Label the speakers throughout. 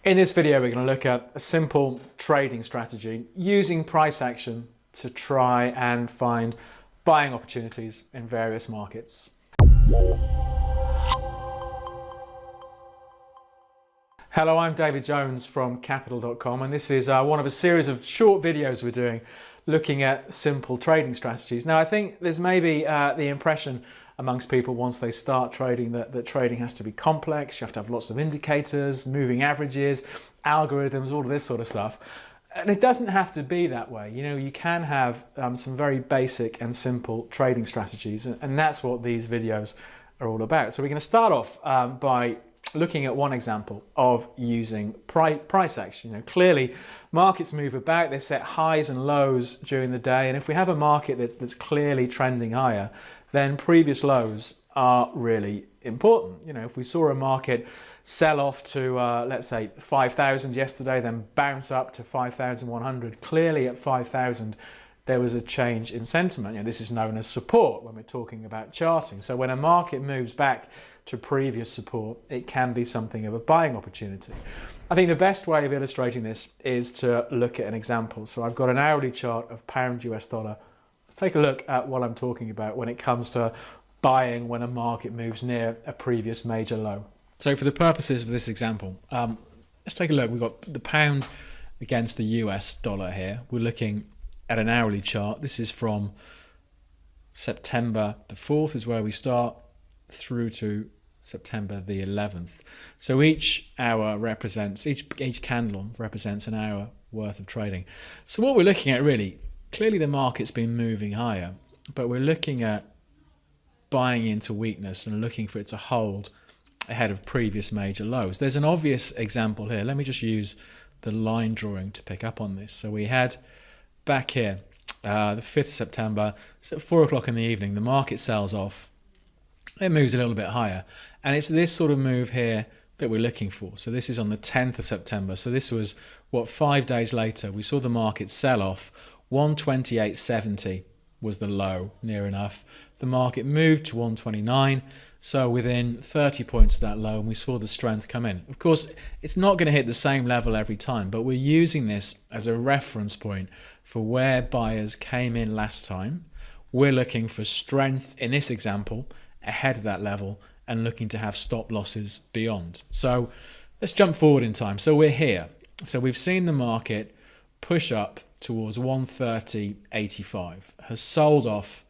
Speaker 1: In this video, we're going to look at a simple trading strategy using price action to try and find buying opportunities in various markets. Hello, I'm David Jones from Capital.com, and this is one of a series of short videos we're doing looking at simple trading strategies. Now, I think there's maybe the impression amongst people once they start trading that trading has to be complex. You have to have lots of indicators, moving averages, algorithms, all of this sort of stuff. And it doesn't have to be that way. You know, you can have some very basic and simple trading strategies, and that's what these videos are all about. So we're going to start off by looking at one example of using price action. You know, clearly markets move about, they set highs and lows during the day, and if we have a market that's clearly trending higher, then previous lows are really important. You know, if we saw a market sell off to let's say 5,000 yesterday, then bounce up to 5,100, clearly at 5,000 there was a change in sentiment. You know, this is known as support when we're talking about charting. So when a market moves back to previous support, it can be something of a buying opportunity. I think the best way of illustrating this is to look at an example. So I've got an hourly chart of pound US dollar. Let's take a look at what I'm talking about when it comes to buying when a market moves near a previous major low. So for the purposes of this example, let's take a look. We've got the pound against the US dollar here. We're looking at an hourly chart. This is from September the 4th is where we start through to September the 11th. So each hour represents, each candle represents an hour worth of trading. So what we're looking at really, clearly the market's been moving higher, but we're looking at buying into weakness and looking for it to hold ahead of previous major lows. There's an obvious example here. Let me just use the line drawing to pick up on this. So we had back here, the 5th September, so at 4 o'clock in the evening, the market sells off. It moves a little bit higher. And it's this sort of move here that we're looking for. So this is on the 10th of September. So this was, 5 days later, we saw the market sell off. 128.70 was the low, near enough. The market moved to 129, so within 30 points of that low, and we saw the strength come in. Of course, it's not going to hit the same level every time, but we're using this as a reference point for where buyers came in last time. We're looking for strength in this example ahead of that level and looking to have stop losses beyond. So let's jump forward in time. So we're here. So we've seen the market push up towards 130.85, has sold off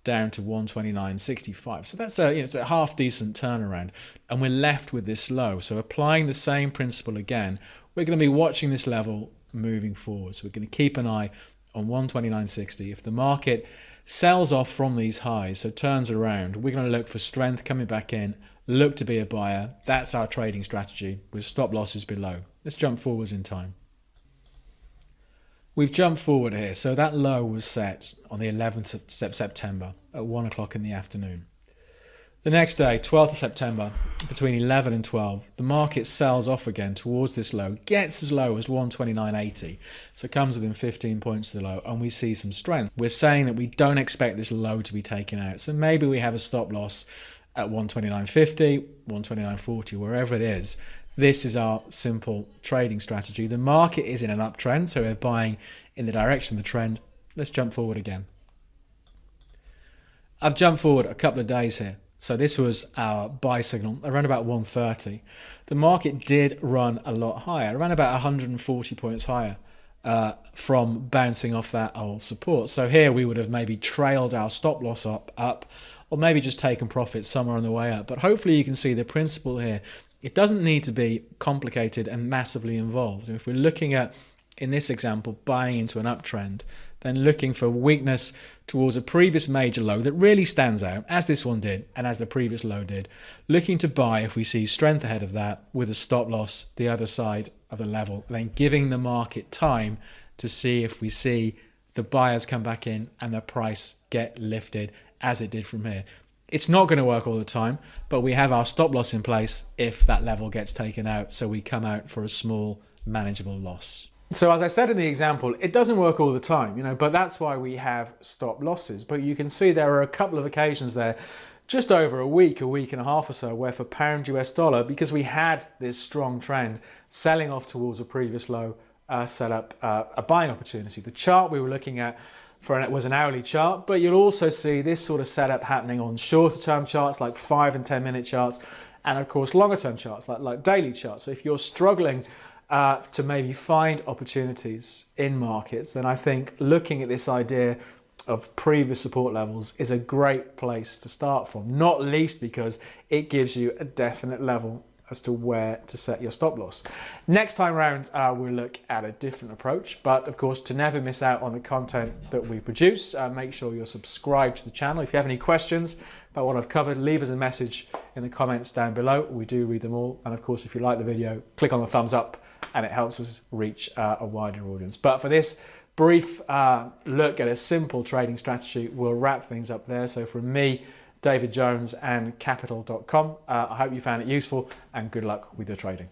Speaker 1: down to 129.65. So that's it's a half decent turnaround, and we're left with this low. So applying the same principle again, we're going to be watching this level moving forward. So we're going to keep an eye on 129.60. If the market sells off from these highs, so turns around, we're going to look for strength coming back in, look to be a buyer. That's our trading strategy with stop losses below. Let's jump forwards in time. We've jumped forward here. So that low was set on the 11th of September at 1 o'clock in the afternoon. The next day, 12th of September, between 11 and 12, the market sells off again towards this low, gets as low as 129.80. So it comes within 15 points to the low, and we see some strength. We're saying that we don't expect this low to be taken out. So maybe we have a stop loss at 129.50, 129.40, wherever it is. This is our simple trading strategy. The market is in an uptrend, so we're buying in the direction of the trend. Let's jump forward again. I've jumped forward a couple of days here. So this was our buy signal around about 130. The market did run a lot higher, around about 140 points higher from bouncing off that old support. So here we would have maybe trailed our stop loss up, or maybe just taken profit somewhere on the way up. But hopefully you can see the principle here. It doesn't need to be complicated and massively involved. And if we're looking at, in this example, buying into an uptrend, then looking for weakness towards a previous major low that really stands out, as this one did and as the previous low did, looking to buy if we see strength ahead of that with a stop loss the other side of the level, then giving the market time to see if we see the buyers come back in and the price get lifted as it did from here. It's not going to work all the time, but we have our stop loss in place if that level gets taken out, so we come out for a small manageable loss. So as I said in the example, it doesn't work all the time, but that's why we have stop losses. But you can see there are a couple of occasions there just over a week and a half or so, where for pound US dollar, because we had this strong trend selling off towards a previous low, set up a buying opportunity. The chart we were looking at was an hourly chart, but you'll also see this sort of setup happening on shorter term charts like 5 and 10 minute charts, and of course longer term charts like daily charts. So if you're struggling to maybe find opportunities in markets, then I think looking at this idea of previous support levels is a great place to start from, not least because it gives you a definite level as to where to set your stop loss. Next time round, we'll look at a different approach, but of course, to never miss out on the content that we produce, make sure you're subscribed to the channel. If you have any questions about what I've covered, leave us a message in the comments down below. We do read them all. And of course, if you like the video, click on the thumbs up and it helps us reach a wider audience. But for this brief look at a simple trading strategy, we'll wrap things up there. So from me, David Jones and Capital.com, I hope you found it useful and good luck with your trading.